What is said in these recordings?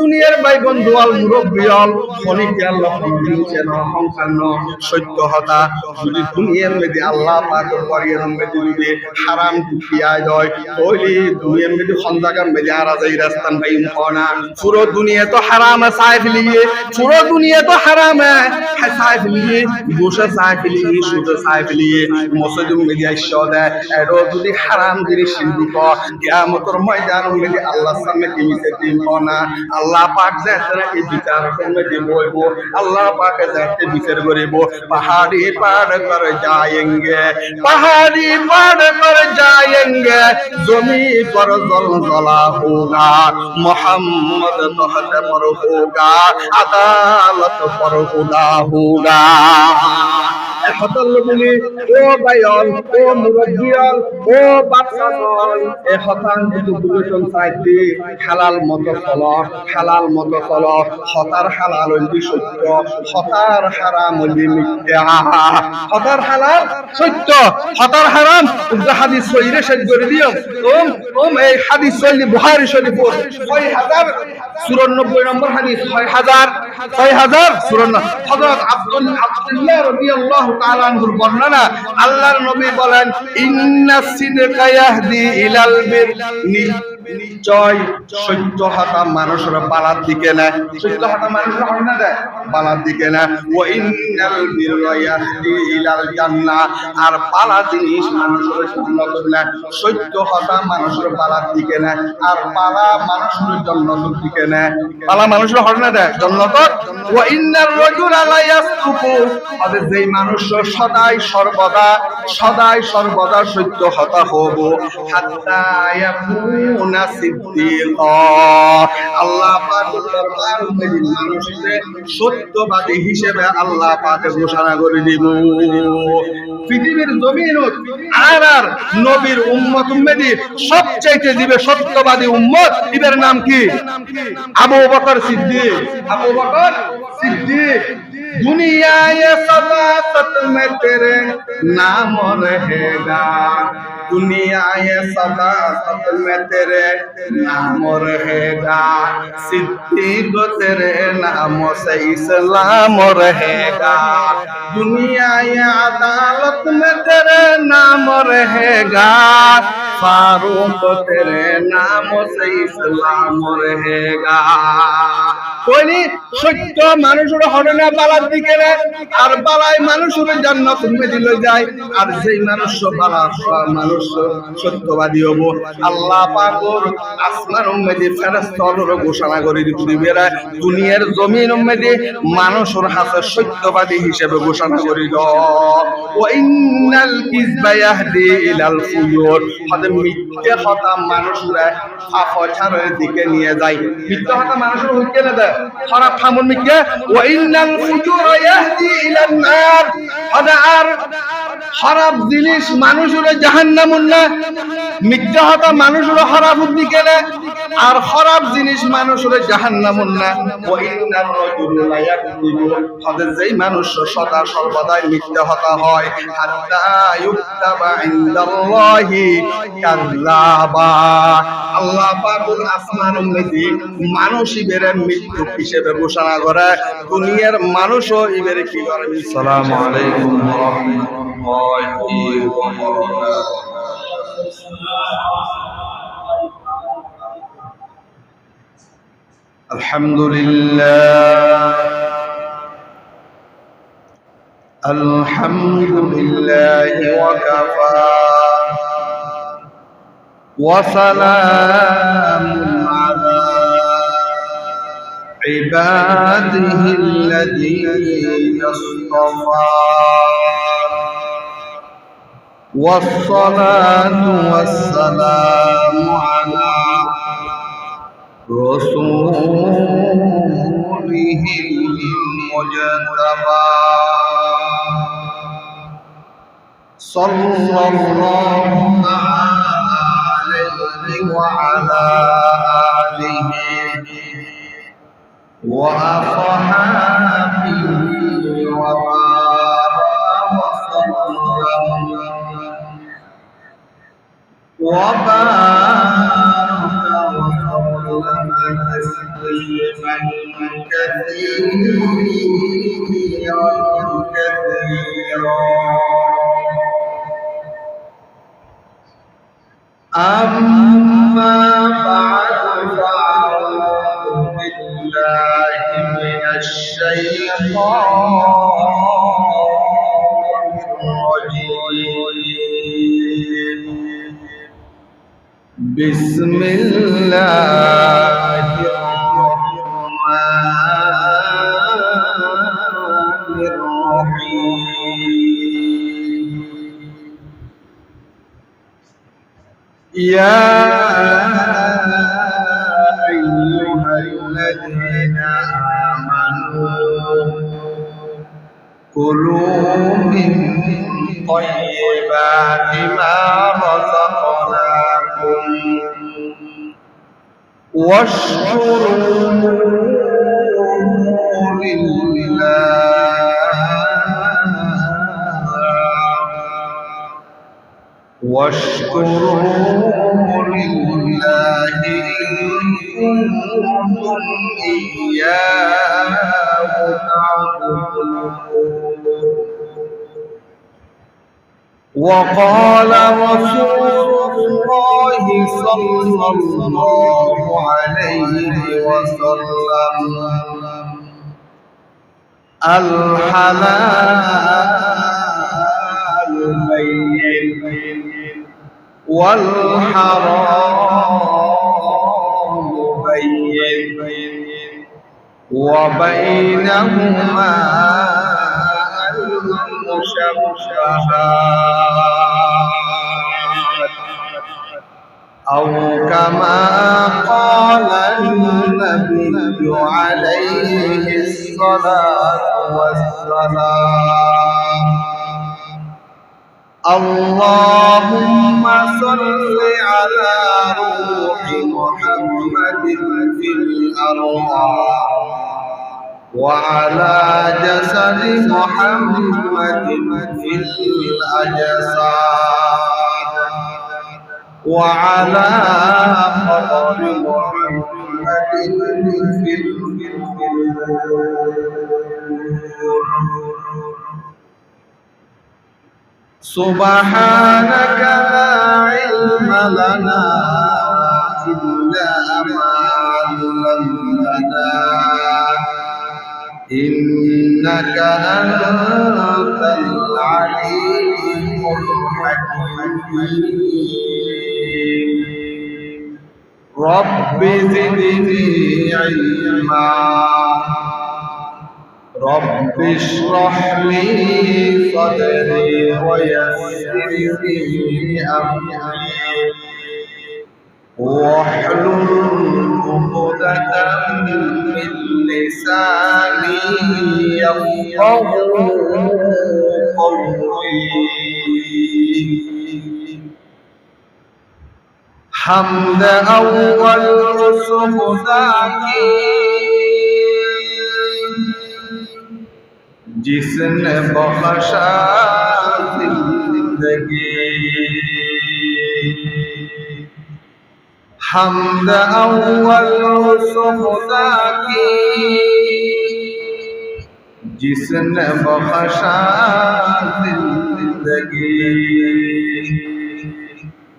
দুনিয়ার ভাই বন্ধু আল মুরব্বিয়াল খনিকে আল্লাহ দিয়েছেন অহংকার সত্য হতা যদি দুনিয়ার মধ্যে আল্লাহ পাক করিয়ে মধ্যে যদি হারাম ঢুকিয়ায় দেয় ওইলি দুনিয়ার মধ্যে খন্দাকার মধ্যে আর যাই রাস্তান ভাই না পুরো দুনিয়া তো হারাম है साइफ लिए पूरा दुनिया तो हराम है साइफ लिए गोशा साइफ लिए शुद्ध साइफ लिए मसजिद में दिया शौद है एरो যদি হারাম জিনিস সিন্ধু কো কিয়ামতের ময়দানের মধ্যে আল্লাহর সামনে কিমিতে দিন না আল্লাহ পাক যাতে এই বিচারের মধ্যে বলবো আল্লাহ পাক যাতে বিচার করিব पहाड़ी पार कर जाएंगे पहाड़ी पार कर जाएंगे जमी पर जलजला होगा मोहम्मद तहत पर होगा अदालत पर खुदा होगा হতলগুলি ও বায়ল ও মুরব্বিয়াল ও বাচ্চাগণ এ হতান যদি বুঝুন চাইতে হালাল মত চল হতার হালাল হইলি সত্য হতার হারাম হইলি মিথ্যা হতার হালাল সত্য হতার হারাম উগ্র হাদিস সহিহে শেষ করে দিও এই হাদিস সহিহ বুখারী শরীফ 6094 নম্বর হাদিস 6094 হযরত আব্দুল্লাহ রাদিয়াল্লাহু তাআলা আনহুর বর্ণনা আল্লাহর নবী বলেন ইন্নাস সিদকা ইয়াহদি ইলাল বির নিশ্চয় সত্য হতা মানুষের বালার দিকে না সত্য হতা মানুষের হয় না দেয় বালার দিকে না ওয়া ইন্নাল বিররা ইয়াহদি ইলাল জান্নাহ আর বালা জিনিস মানুষের জান্নাত না সত্য হতা মানুষের বালার দিকে না আর বালা মানুষের জান্নাতের দিকে না বালা মানুষের হয় না দেয় জান্নাত ওয়া ইন্নার রাজুলা লা ইয়াসদুকু আর যেই মানুষ সদাই সর্বদা সত্য হতা হব হাত্তা ইয়াকুনা সিদ্দিকা আল্লাহ পাকের দরবারে মানুষকে সত্যবাদী হিসেবে আল্লাহ পাক ঘোষণা করে দিব পৃথিবীর জমিনত আর নবীর উম্মত উম্মতি সবচাইতে দিবে সত্যবাদী উম্মত এর নাম কি আবু বকর সিদ্দিক दुनिया ये सदाकत में तेरे नाम रहेगा दुनिया ये सदाकत में तेरे नाम रहेगा सिद्दीक तेरे नाम से इस्लाम रहेगा दुनिया ये अदालत में तेरे नाम रहेगा फारूक तेरे नाम से इस्लाम रहेगा कोई সত্য মানুষের হবে না বালার দিকে না আর বালাই মানুষের জান্নাতুল মধ্যে যায় আর যেই মানুষ বালা মানুষ সত্যবাদী হব আল্লাহ পাকের আসমানের মধ্যে ফেরেশতাদের ঘোষণা করে দিবে দুনিয়ার জমিনের মধ্যে মানুষের হাতে সত্যবাদী হিসেবে ঘোষণা করে দাও ওয়া ইন্নাল কিযবা ইয়াহদি ইলাল ফুজুর হতে মিথ্যা কথা মানুষরা ফাফাচারের দিকে নিয়ে যায় মিথ্যা কথা মানুষের হইতে না দেয় খারাপ থামন মিথ্যা ওয়া ইন্নাল ফুজুরা ইয়াহদি ইলান নার আর খারাপ জিনিস মানুষের জাহান্নামুন না মিথ্যা কথা মানুষের খারাপ দিকে না আর খারাপ জিনিস মানুষের জাহান্নামুন না ওয়া ইন্নার রাজুলা লা ইয়াকযিবু হতে যেই মানুষ সদা সর্বদাই মিথ্যা কথা হয় হাত্তা ইউক্তাবা ইনদাল্লাহি কাযযাবা আল্লাহ পাকের আসমানের মধ্যে মানুষ ইবেরে মৃত্যু হিসেবে ঘোষণা করে দুনিয়ার মানুষও ইবেরে কি করে আসসালামু আলাইকুম ওয়া রাহমাতুল্লাহি ওয়া বারাকাতুহু আলহামদুলিল্লাহি ওয়া কাফা ওয়া সালামুন আলা ইবাদিহি আল্লাযীনা ইসতাফা ওয়াসসালাতু ওয়াসসালামু আলা রাসূলিহিল মুজতাবা সাল্লাল্লাহু আলাইহি ওয়া আলা আলিহি ওয়া আসহাবিহি ওয়া বারাকা ওয়া সাল্লাম ওয়া বারাকা ওয়া সাল্লাম كثيرا كثيرا. أما بعد فأعوذ بالله من الشيطان الرجيم. بسم الله الرحمن الرحيم. يا أيها الذين آمنوا كلوا من طيبات ما رزقناكم واشكروا لله إن كنتم إياه تعبدون. وقال رسول الله صلى الله عليه وسلم الحلال بين والحرام بين وبينهما المشبهات أو كما قال النبي عليه الصلاة والسلام. اللهم صل على روح محمد في الأرواح وعلى جسد محمد في الأجساد وعلى قبر محمد في القبور. سبحانك لا علم لنا إلا ما علمتنا إنك أنت العليم الحكيم. رب زدني علما رب اشرح لي صدري ويسر لي أمري واحلل عقدة من لساني يفقهوا قولي. حمد أول سخداكي जिसने बख्शा जिंदगी। हमद अव्वल उस खुदा की जिसने बख्शा जिंदगी।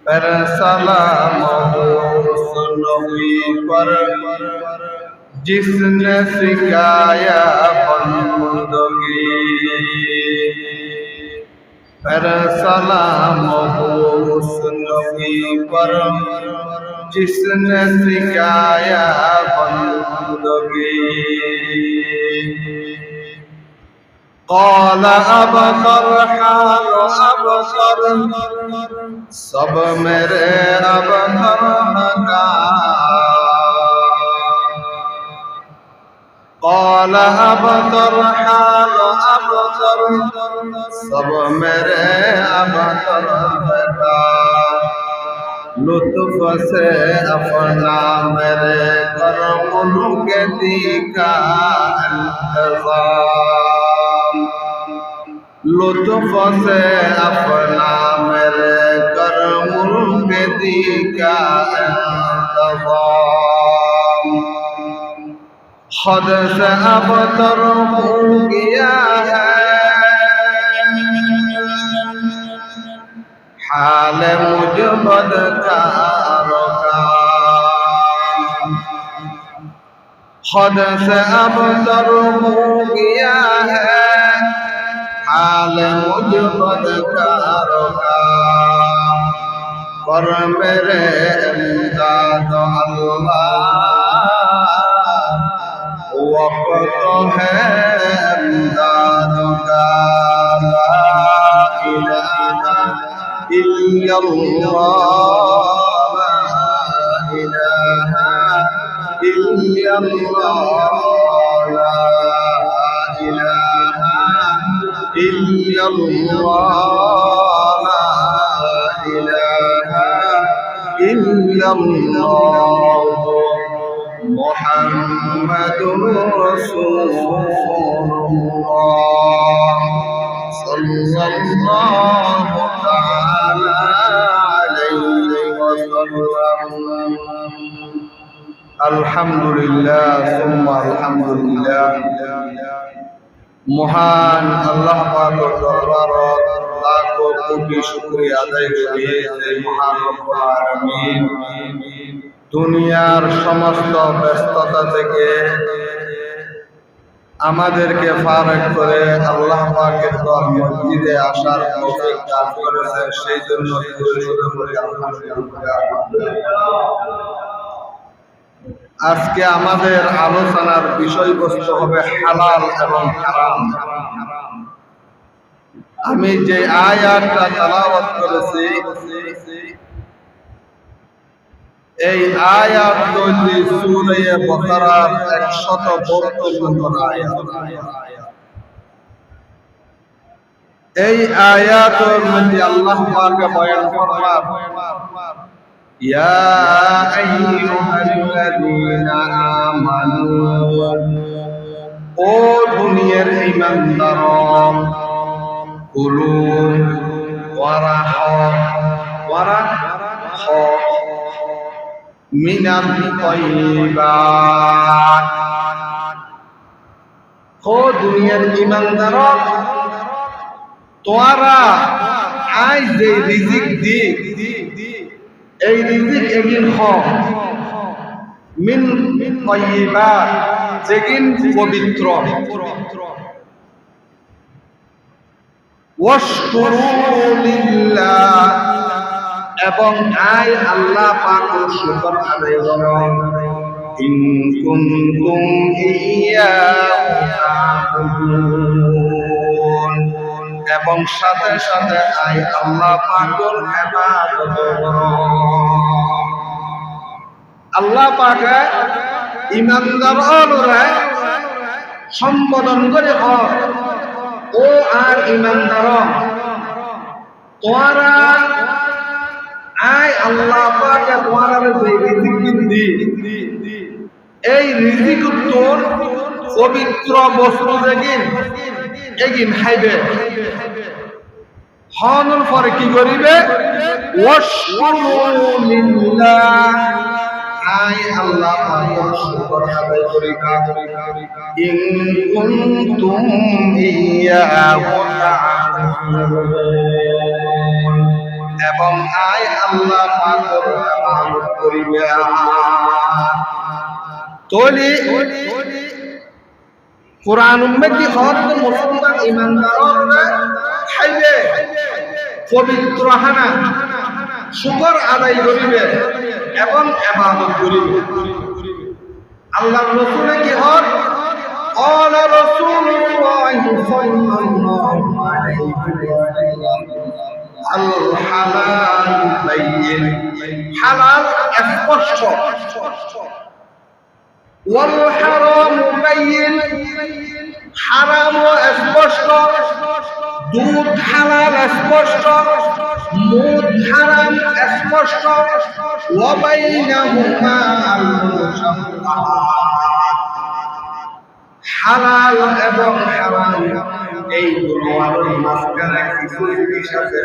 पर सलाम हो उस नबी पर जिसने सिखाया बंदगी। पर सलाम हो उस नबी पर जिसने सिखाया बंदगी। قال अबतर हाल अबतर सब मेरे अबतर का। قال अबतर हाल अबतर सब मेरे अबतर का। लुत्फ से अपना मेरे करम के दी का इंतज़ाम। लुत्फ से अपना मेरे करम के दी का इंतज़ाम। खुद से अब तर हो गया है हाल मुझ बदकारों का खुद से अब तर हो गया है हाल मुझ बदकारों का पर मेरे इमदाद अल्लाह वक्त है इमदाद का ला इलाहा इल्लल्लाह ला इलाहा इल्लल्लाह ला इलाहा इल्लल्लाह ला इलाहा इल्लल्लाह मुहम्मदुर रसूलुल्लाह सल्लल्लाहु तआला अलैहि वसल्लम। अल्हम्दुलिल्लाह सुम्मा अल्हम्दुलिल्लाह। মহান আল্লাহ পাকের দরবারত লাখো কোটি শুকরিয়া আদায় করি যে মহান রব্বুল আলামিন দুনিয়ার সমস্ত ব্যস্ততা থেকে আমাদেরকে ফারাক করে আল্লাহ পাকের ঘর মসজিদে আসার তৌফিক দান করেছে, সেই জন্য আজকে আমাদের আলোচনার বিষয়বস্তু হবে হালাল এবং হারাম। আমি যে আয়াতটা তেলাওয়াত করেছি এই আয়াত হচ্ছে সূরা বাকারার 172 নম্বর আয়াত। এই আয়াতের মধ্যে আল্লাহ পাক বয়ান ফরমান ইয়া আইয়ুহাল্লাযীনা আমানু ও দুনিয়ার ঈমানদাররা কুলু ওয়ারাহ মিনাত তাইয়্যিবাত। ও দুনিয়ার ঈমানদাররা তোমরা আজ যে রিজিক দিক এই রিজিক এগিন মিন তাইয়্যিবাত যেগিন পবিত্র ওয়াশকুরু লিল্লাহ এবং আয় আল্লাহ পাকের শুকর আদায় করো ইন কুনতুম ইয়্যাহু তা'বুদুন এবং সাথে সাথে আয় আল্লাহ পাকের ইবাদত করো। আল্লাহ পাকে ঈমানদাররা সম্বোধন করে ও আর ঈমানদার তোমরা আয় আল্লাহ পাকে তোমার যে রিজিক দি এই রিজিক উত্তর পবিত্র বস্তু যেগিন এগিন খাইবে হনর পরে কি করিবে ওয়াশকুরু লিল্লাহ আয় আল্লাহ পাকের শুকর আদায় করিবা ইন কুনতুম ইয়্যাহু তা'বুদুন এবং আয় আল্লাহ পাকের ইবাদত করিবে। তোলি কুরআন উম্মতি হত মুসলমান ঈমানদাররা খাইবে পবিত্র হানা শুকর আদায় করিবে এবং ইবাদত করিবে। আল্লাহর রাসূল কি হন قال رسول الله صلى الله عليه وسلم الحلال بين حلال স্পষ্ট والحرام بين حرام স্পষ্ট দুধ হালাল স্পষ্ট মুদ হারাম স্পষ্ট ওয়া বাইনাহুমা আল-মুশাব্বাহাত হালাল এবং হারাম এই দুটোর মাঝখানে কিছু জিনিস আছে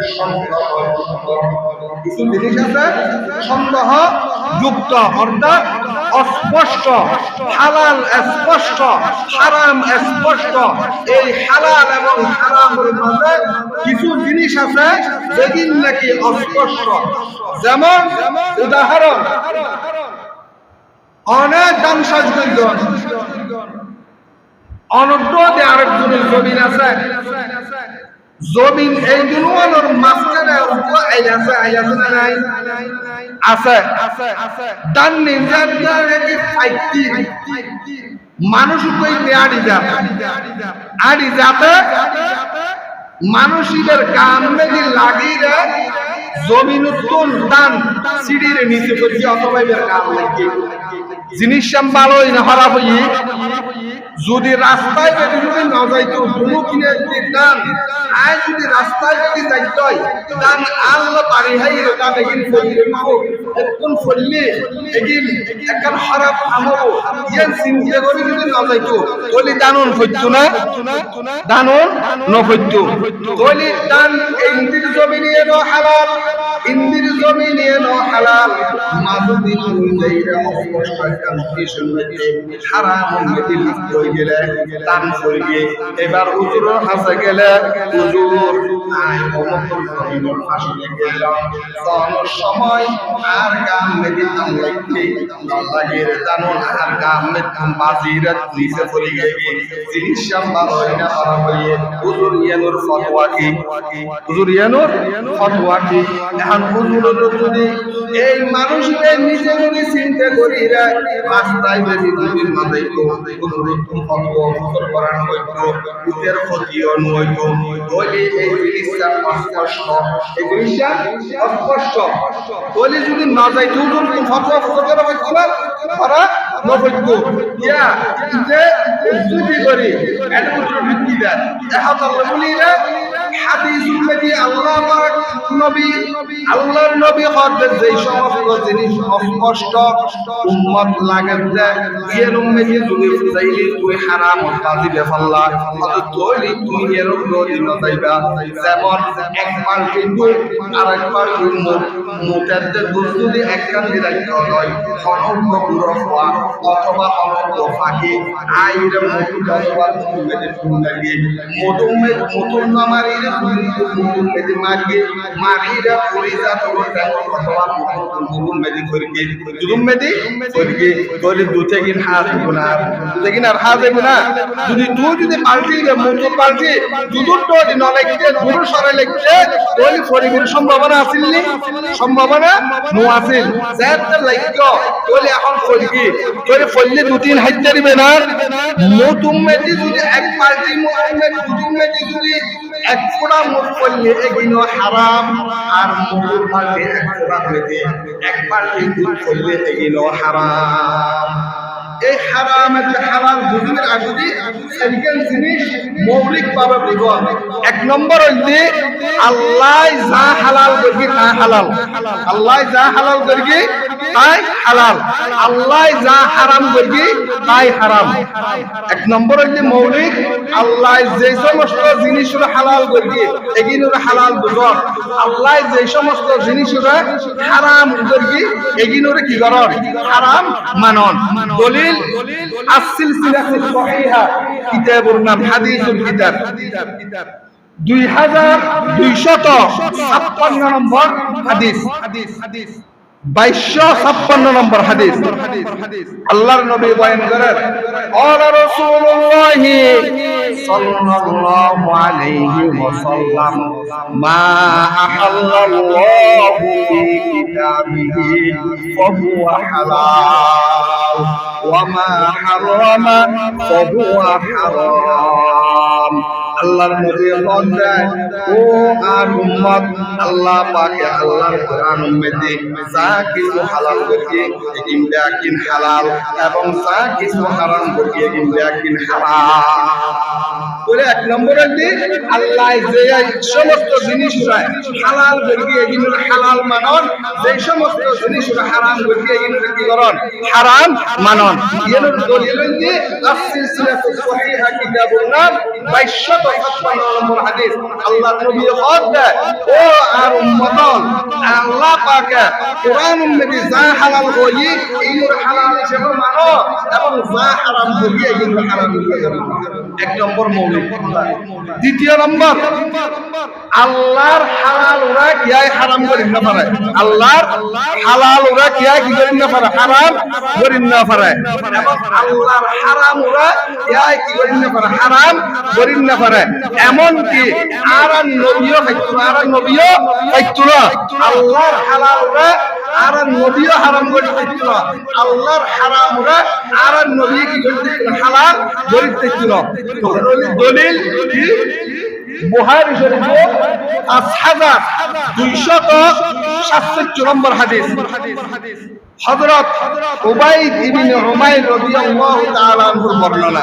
সন্দেহ যুক্ত অর্থাৎ অস্পষ্ট, হালাল স্পষ্ট, হারাম স্পষ্ট। এই হালাল এবং হারামের মাঝে কিছু জিনিস আছে যেগুলো নাকি অস্পষ্ট। যেমন উদাহরণ, অনেক দান সাজগঞ্জন অনদ্য আরেকজনের জমিন আছে, জমিন এই দুনোর মাঝখানে আইয়াছে না নাই? আছে। দান নিজের কি ফাইতি মানুষ কই আড়ি যাতে মানুষের কাম মেদি লাগিয়ে জমিন উত্তোল দান সিঁড়ির নিচে করছি অথবা এর কাম লাগে জিনিস ভালোই না খারাপ হই। যদি রাস্তায় যদি না যাইতো দুনো কিনে দান আয়, যদি রাস্তায় যদি যাইতো দান আল্লাহ পারি হাই দান এগিন ফলিলে মাও কোন ফলিলে এগিন একখান খারাপ আমল ইয়ান চিন্তা করে যদি না যাইতো বলি দানন হইতো না, দানন ন হইতো। বলি দান ইন্দির জমিনে ন হালাল, ইন্দির জমিনে ন হালাল, মাযুদিন যাইরা অস্পষ্ট কন্ডিশন মধ্যে হারাম মধ্যে লিপ্ত হয়ে গেলে দান করিয়ে এবার হুজুরের কাছে গেলে হুজুর আই অমুক জমিনের ফাঁসিয়ে গেলাম তখন সময় আর গাম মেদি দান লাগতে আল্লাহের দানন আর গাম মেদি বাজিরাত নিচে পড়ে গেছে জিনিস ভালো না খারাপ হয়ে হুজুর ইয়ানুর ফতোয়া কি, হুজুর ইয়ানুর ফতোয়া কি। এখন হুজুরের যদি এই মানুষের নিজে যদি চিন্তা করি রাস্তায় বেশি দুদিন মাথায় তো কোনো রকম ফতোয়া হুজুর করার হইতো উটের ক্ষতিও নইতো বলে এই জিনিসটা অস্পষ্ট, এই জিনিসটা অস্পষ্ট বলে যদি না যাই হুজুর কোন ফতোয়া হুজুর করা হইতো না করা নইতো ইয়া যে যদি করি এত কিছু ভিত্তি দেয় এখন আল্লাহ বলি না হাদিস উম্মতি আল্লাহ পাক নবী আল্লাহর নবী হতে যে সমস্ত জিনিস অস্পষ্ট উম্মত লাগে দেয় এর উম্মতি যদি চাইলে তুই হারাম তাজিবে ফল্লা হয়তো তুই তুমি এর উপরে না যাইবা। যেমন এক পাল্টি দুধ আর এক পাল্টি মুখের যে দুধ যদি একখান দিরাইতে হয় অনন্ত পুরো হওয়া অথবা অনন্ত ফাঁকি আইরে মধু অথবা মধুমেদে ফুল লাগিয়ে মধুর নামারিরে মধুমেদে মারিয়ে মারিরা পরিজা তোর তেমন অথবা মধুমেদে করিয়ে দুধুমেদে করিয়ে তোরে দুধে কিন হাত গুনা দুধে কিন আর হাত গুনা যদি তুই যদি পাল্টি মধু পাল্টি দুধুর তো ন লাগিয়ে দুধ সরে লাগিয়ে তোর ফরিগের সম্ভাবনা আছিল নি? সম্ভাবনা নো আছিল যেতে লাগিও তোর এখন ফরিগি তোর ফললে দু তিন হাইতে দিবে না মধুমেদে যদি এক পাল্টি মধুমেদে যদি এক ফোঁটা মুখ করলে এগুলো হারাম আর মধুর পাল্টে এক ফোঁটা হইতে এক পাল্টি দুধ করলে এগুলো হারাম। এই হারাম একটা হালাল বুঝির আগুদি সেকেন্ড জিনিস মৌলিক ভাবে বুঝো। এক নম্বর হইছে আল্লাহ যা হালাল করবে তা হালাল, আল্লাহ যা হালাল করবে তাই হালাল, আল্লাহ যা হারাম করবে তাই হারাম। এক নম্বর হইছে মৌলিক আল্লাহ যে সমস্ত জিনিসগুলো হালাল করবে এগুলো হালাল বুঝো, আল্লাহ যে সমস্ত জিনিসগুলো হারাম করবে এগুলো কি করো হারাম মানন। দলিল السلسلة الصحيحة كتاب النام حديث الكتاب 2256 নম্বর হাদিস 2256 নম্বর হাদিস আল্লাহর নবী বয়ান করেন قال رسول الله صلى الله عليه وسلم ما أحل الله في كتابه فهو حلال وما حرم فهو حرام। আল্লাহর নবী বলেন ও আর উম্মত আল্লাহ পাকে আল্লাহর কোরআন মধ্যে যা কিছু হালাল করেছে এগুলো কিন হালাল এবং যা কিছু হারাম করেছে এগুলো কিন হারাম। বলে এক নম্বরে আল্লাহ যে সমস্ত জিনিসগুলো হালাল করেছে এগুলো হালাল মানন, যে সমস্ত জিনিসগুলো হারাম করেছে এগুলো কি করন হারাম মানন। এর দলিল হচ্ছে আস-সিলসিলাতুস সহিহা কিতাবুন নাম 2256 256 নম্বর হাদিস আল্লাহ নবী বলেন ও আর উম্মতন আল্লাহ পাকে কোরআনুল নবী যা হালাল হই এইগুলো হালাল হিসেবে মানো এবং যা হারাম হই এইগুলো হারাম হিসেবে মানো। এক নম্বর মৌলিক কথা। দ্বিতীয় নম্বর আল্লাহর হালাল ওরা কিয়াই হারাম করেন না পারে, আল্লাহর হালাল ওরা কিয়াই কি করেন না পারে, হারাম করেন না পারে, এবং আল্লাহর হারাম ওরা কিয়াই কি করেন না পারে, হারাম করেন না পারে। এমন কি আর নবীও খাইতো না, আর নবীও খাইতো না। আল্লাহর হালাল ওরা আর নবীও হারাম করে দিছিল, আল্লাহর হারাম ওরা আর নবী কি করতে হালাল করে দিছিল। দলিল কি বুখারী শরীফ 5267 নম্বর হাদিস হযরত উবাইদ ইবনে উমাইর রাদিয়াল্লাহু তাআলা আনহুর বর্ণনা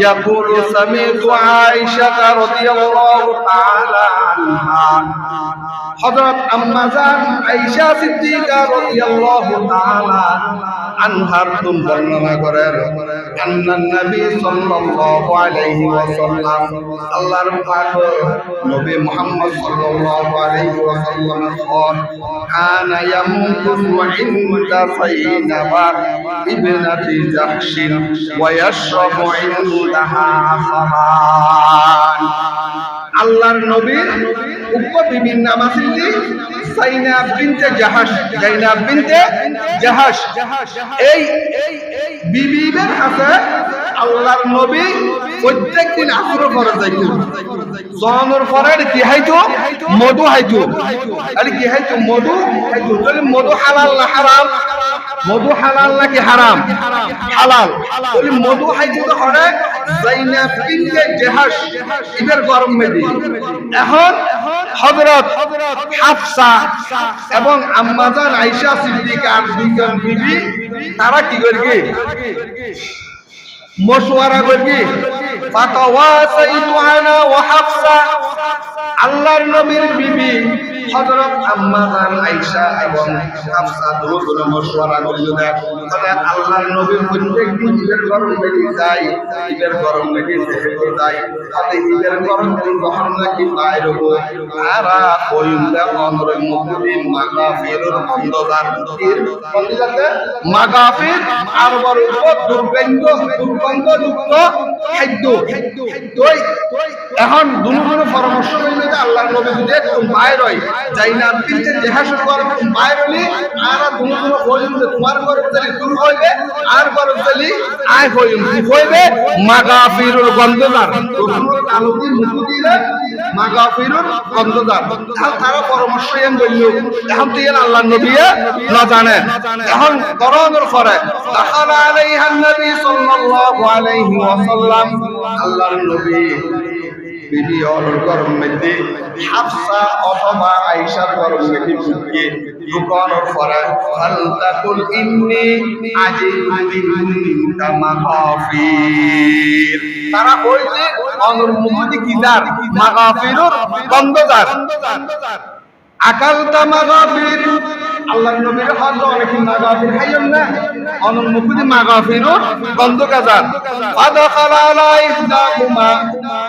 ইয়াকুলু সামিতু আয়েশা রাদিয়াল্লাহু তাআলা আনহা হযরত আম্মা জান আয়েশা সিদ্দিকা রাদিয়াল্লাহু তাআলা আনহার বর্ণনা করেন আন্নান নবী সাল্লাল্লাহু আলাইহি ওয়াসাল্লাম আল্লাহর পাক নবী মুহাম্মদ সাল্লাল্লাহু আলাইহি ওয়াসাল্লাম কানা ইয়ামকুসু ইনদা সাইয়্যিদা ইবনাতি জাহশিন ওয়া ইয়াশরাবু ইনদাহা সামান। আল্লাহর নবীর উক্ত বিবির নাম আছিল যায়নাব বিনতে জাহাশ, যায়নাব বিনতে জাহাশ। এই বিবিদের কাছে আল্লাহর নবী প্রত্যেকদিন আসর ফরজ যাইতো, জোহরের পরে কি হাইতো মধু হাইতো, আর কি হাইতো মধু হাইতো। তাহলে মধু হালাল না হারাম? মধু হালাল নাকি হারাম? হালাল। তাহলে মধু হাইতো তো হরে যায়নাব বিনতে জাহাশ এদের গরম মেদি। এখন হযরত হাফসা এবং আম্মা জান আয়েশা সিদ্দিকা দুইজন বিবি তারা কি করবে মশওয়ারা করবে ফাতাওয়াসাইতু আনা ওয়া হাফসা। আল্লাহর নবীর বিবি হযরত আম্মা জান আয়েশা এবং হাফসা দুজনে মশওয়ারা করলেন তাহলে আল্লাহর নবীর প্রত্যেকদিন ঈদের গরম মেডি যায়, ঈদের গরম মেডি যেহেতু যায় তাহলে ঈদের গরম মেডি যখন নাকি বাইরে হবো তারা কইন্দা অনরের মধ্যে মাগাফিরুর বন্ধদার বন্ধদাতে মাগাফির আর বড় দুর্গন্ধযুক্ত খাদ্য। এখন দুজনের পরামর্শ হইলে আল্লাহর নবী যদি একটু বাইর হয় যায়নাব বিনতে জাহাশের গরম বাইর হলি আর দুজনে কইল তোমার গরম চলি দূর হইবে আর গরম চলি আয় হইবে মাগাফিরুল গন্ধদার, আলোকি মুখ দিলে মাগাফিরুল গন্ধদার। তারা পরামর্শ এম বলল এখন তুই আল্লাহর নবী না জানে। এখন করোনার পরে দাখালা আলাইহান নবী সাল্লাল্লাহু আলাইহি ওয়াসাল্লাম আল্লাহর নবী বিবি ওর গরম মধ্যে হাফসা অথবা আয়েশার গরম মধ্যে ঢুকিয়ে ঢুকানোর পরে ফালতাকুল ইন্নী আজিদু মিনকা মাগাফির। তারা কইছে অনর মুখে কি দার মাগাফিরুর গন্ধদার। আকালতা মাগাফির আল্লাহর নবীর হযরত অনেক মাগাফির খাইয়েন না অনর মুখে মাগাফিরুর গন্ধদার। ফাদাখালা আলা ইহদাহুমা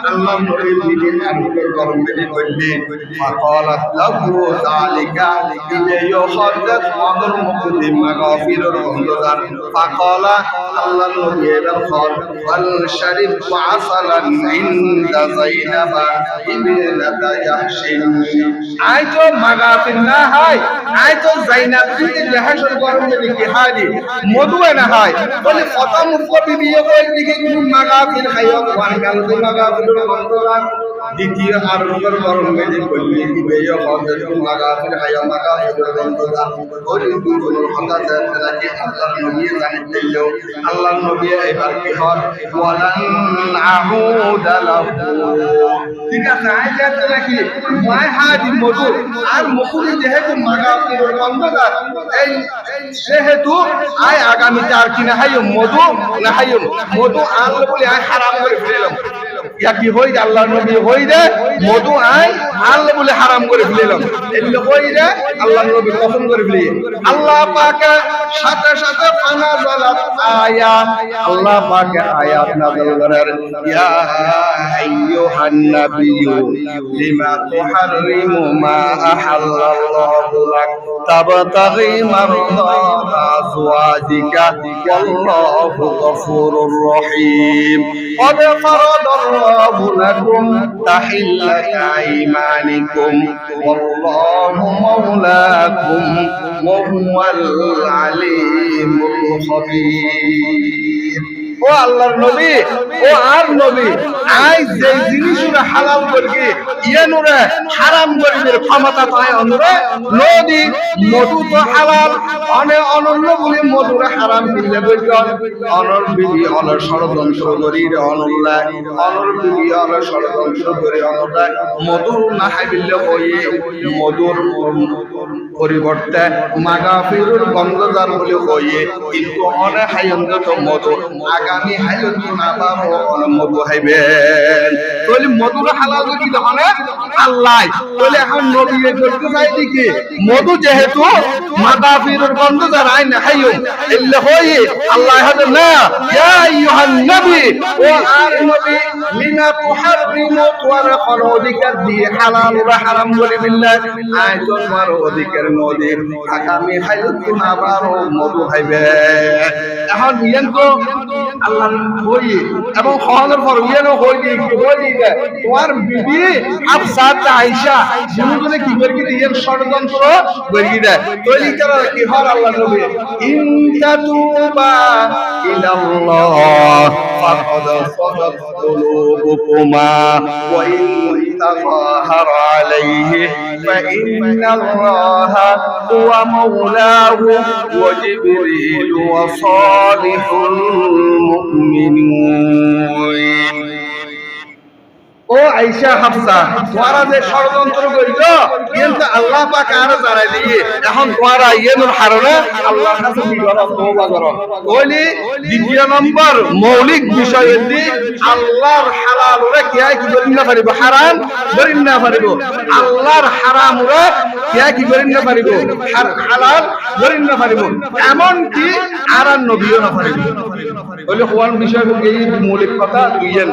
আল্লাহর নবীর দিন আরবের গরম মেডি কইলে ফাকালাত লাহু যালিকা ইলাইহি হযরত অনর মুখে মাগাফিরুর গন্ধদার। ফাকালা আল্লাহর নবী এর ফল ওয়াল শারিব আসালান ইনদা যায়নাবা ইবনাতা জাহশিন। আই তো মাগাফির না হয়, আই তো যায়নাব বিনতে জাহাশের গরম মেডি কি হাদি মধু না হয়। বলে প্রথম কবি বিয়ে কই দিকে কোন মাগাফির খাইও ওয়ান গাল তো মাগাফির গন্ধদার। দ্বিতীয় আরবের গরম মেডি কইলে ইবেয় হযরত মাগাফির খাইও মাগাফির গন্ধদার। ওই দুজনের কথা জানতে লাগে আল্লাহর নবী জানেন দিল। আল্লাহর নবী এবার কি হল ওয়ালান আউদা লাহু। ঠিক আছে আই জানতে নাকি মাই হাদি মধু আর মুখে যেহেতু মাগাফির গন্ধদার এই সেহেতু আই আগামীতে আর কি না হাইও মধু না হাইও মধু আনলে বলে আই হারাম করে ফেললাম। ইয়া কি হই আল্লাহর নবী হই দে মধু আই আল্লাহ বলে হারাম করে ফেলিলাম এগুলো কইরা আল্লাহর নবী কসম করে ফেলি আল্লাহ পাকে সাথে সাথে ফানাজালাত আয়াত আল্লাহ পাকে আয়াত নাযিল করেন ইয়া আইয়ুহান নাবিয়্যু লিমা তুহাররিমু মা আহাল্লাল্লাহু লাক তাবতাগি মারদাতা আজওয়াজিকা ওয়াল্লাহু গফুরুর রহিম قد فرض الله لكم تحلة أيمانكم والله مولاكم وهو العليم الخبير ও আল্লাহর নবী ও আর নবী আই যে জিনিসগুলো হালাল করবি ইয়ানুরে হারাম করিবের ক্ষমতা পায় অনুরে নদী মধু তো হালাল অনন্য বলে মধুরে হারাম দিলে বলছেন অনর বিধি অনর ষড়যন্ত্র করি অনল্লা অনর বিধি অনর ষড়যন্ত্র করে অনল্লা মধু না খাইলে হয়ে মধুর পরিবর্তে মাগাফিরুর গন্ধদার বলে হয়ে কিন্তু অনেক হাইয়ন্ত মধু আগামী হাইয়ন্ত না পাবো মধু খাইবেন তাহলে মধুর হালাল কি দহনে আল্লাহ তাহলে এখন নবী করতে চাই কি মধু যেহেতু মাগাফিরুর গন্ধদার আইন হাইয়ুম ইল্লা হয়ে আল্লাহ হাজার না ইয়া আইয়ুহান নবী ও আর নবী লিমা তুহাররিমু তোর অধিকার দিয়ে হালাল বা হারাম বলে বিল্লাহ আয় তোমার অধিকার নদীর আগামী হাইয়ত না পারো মধু খাইবে এখন ইয়ান তো আল্লাহ হই এবং খাওয়ানোর পর ইয়ান হই দিয়ে তোমার বিবি আফসাত আয়েশা দুজনে কি করে কি ইয়ান ষড়যন্ত্র করি দেয় তৈরি করা কি হর আল্লাহ নবী ইনতাতুবা ইলাল্লাহ ফাকাদ সাদাত কুলুবুকুমা ওয়া ইন তাযাহার আলাইহি فإن الله هو مولاه وجبريل وصالح المؤمنين ও আয়েশা হাফসা তোমরা যে ষড়যন্ত্র করিছো কিন্তু আল্লাহ পাক আরো জানাই দিয়ে এখন তোমরা ইয়েনুর হারনা আল্লাহর কাছে কি করো তওবা করো ওলি দ্বিতীয় নম্বর মৌলিক বিষয় হচ্ছে আল্লাহর হালাল ওরে কি করেন না পারিব হারাম করেন না পারিব আল্লাহর হারাম ওরে কি করেন না পারিব হালাল করেন না পারিব এমন কি আর নবীও না পারিব বলে কোন বিষয় এই মৌলিক কথা দুইয়েন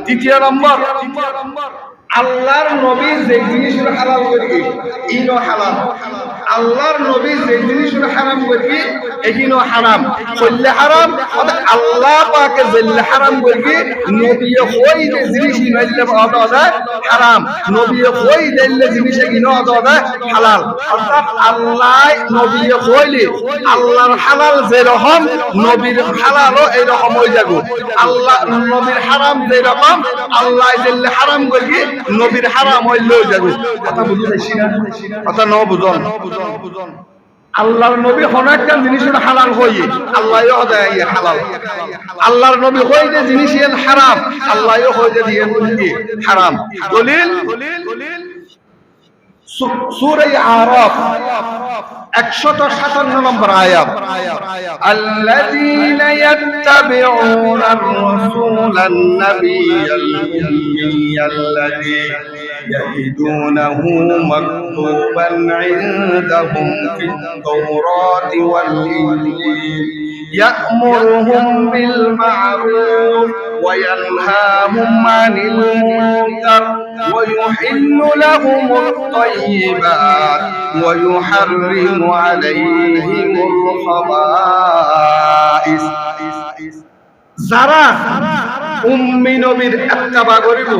তৃতীয় নম্বর আল্লাহর নবী যে জিনিসগুলো হালাল করবে ইনো হালাল আল্লাহর নবী যে জিনিসগুলো হারাম করবে এগুলো হারাম কইলে হারাম আল্লাহ পাকে যে হারাম করবে নবী কই যে জিনিস নাইলে আদা হারাম নবী কই দিলে জিনিস এগুলো আদা হালাল অর্থাৎ আল্লাহ নবী কইলে আল্লাহর হালাল যে রকম নবীর হালালও এই রকম হয়ে যাবে আল্লাহ নবীর হারাম যে রকম আল্লাহ দিলে হারাম করবে নবীর হারাম হইলে যাবে কথা বুঝতে পারছি না কথা ন বুঝন আল্লাহর নবী অনেকটা জিনিস হালাল হয়ে আল্লাহও দেয় হালাল আল্লাহর নবী হয়ে যে জিনিস হারাম আল্লাহও হয়ে যে দিয়ে হারাম দলিল সূরা আরাফ 157 নম্বর আয়াত আল্লাযীনা ইয়াত্তাবিউনার রাসূলান নাবিয়্যাল উম্মিয়াল্লাযী يجدونه مكتوبا عندهم في التوراة والإنجيل يأمرهم بالمعروف وينهاهم عن المنكر ويحل لهم الطيبات ويحرم عليهم الخبائث যারা উম্মি নবীর ইত্তেবা করিব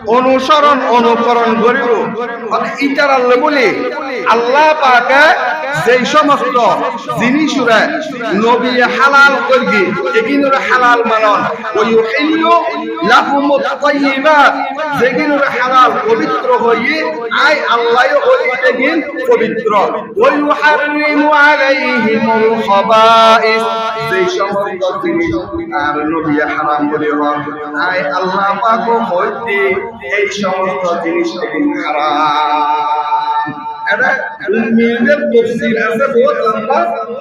অনুসরণ অনুকরণ করিব ইতার আল্লাহ বলে আল্লাহ পাকে যেই সমস্ত জিনিসরা নবী হালাল করবে এগুলোর হালাল মানন ওয়ুহিল্লু লাহুমুত তাইয়্যিবাত যেগুলোর হালাল পবিত্র হয়ে আই আল্লাহও হইতে গিন পবিত্র ওয়ুহাররিমু আলাইহিমুল খাবাইস যেই সমস্ত জিনিস আর নবী হারাম বলে আই আল্লাহ পাক হইতে এই সমস্ত জিনিস হারাম এটা উম্মিদের তাফসীর আছে বহুত লম্বা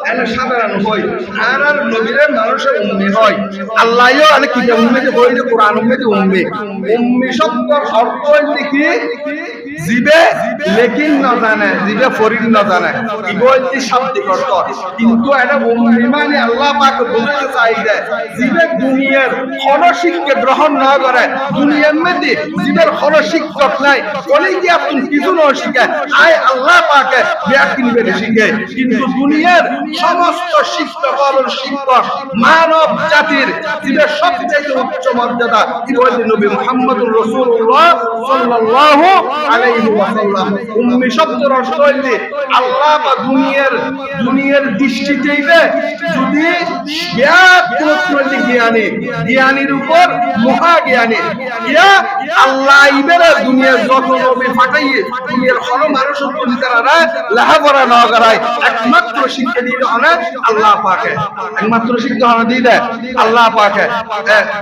এনে সাধারণ হয় আর নবীর মানুষের উম্মি হয় আল্লাহও আলে কিতাব উম্মি যে বইতে কোরআন উম্মি যে উম্মি শব্দের অর্থ হইছে কি জিবে লেকিন না জানে, জিবে ফরিদ না জানে, ইগোইতি শাব্দিক অর্থ। কিন্তু এটা মানে আল্লাহ পাক বলতে চাইছে জিবে দুনিয়ার কোন শিক্ষা গ্রহণ না করে, দুনিয়ার মধ্যে জিবের কোন শিক্ষক নাই, কোনে কি আপনি কিছু না শিখে আয় আল্লাহ পাকে ব্যাখ্যা নিবে শিখে। কিন্তু দুনিয়ার সমস্ত শিক্ষক হলেন শিক্ষক মানব জাতির জিবের সবচেয়ে উচ্চ মর্যাদা ইগোইতি নবী মুহাম্মদুর রাসূলুল্লাহ সাল্লাল্লাহু আলাইহি ওয়াসাল্লাম। উম্মি শব্দের অর্থ হইছে আল্লাহ বা দুনিয়ার দৃষ্টিতে যদি জ্ঞানী, জ্ঞানীর উপর মহা জ্ঞানী আল্লাহ ইবের দুনিয়ার যত নবী ফাটাইয়ে দুনিয়ার কোন মানুষ তারা লেখাপড়া না করায় একমাত্র শিক্ষা দিয়ে অনেক আল্লাহ পাকে, একমাত্র শিক্ষা হনা দিয়ে দেয় আল্লাহ পাকে।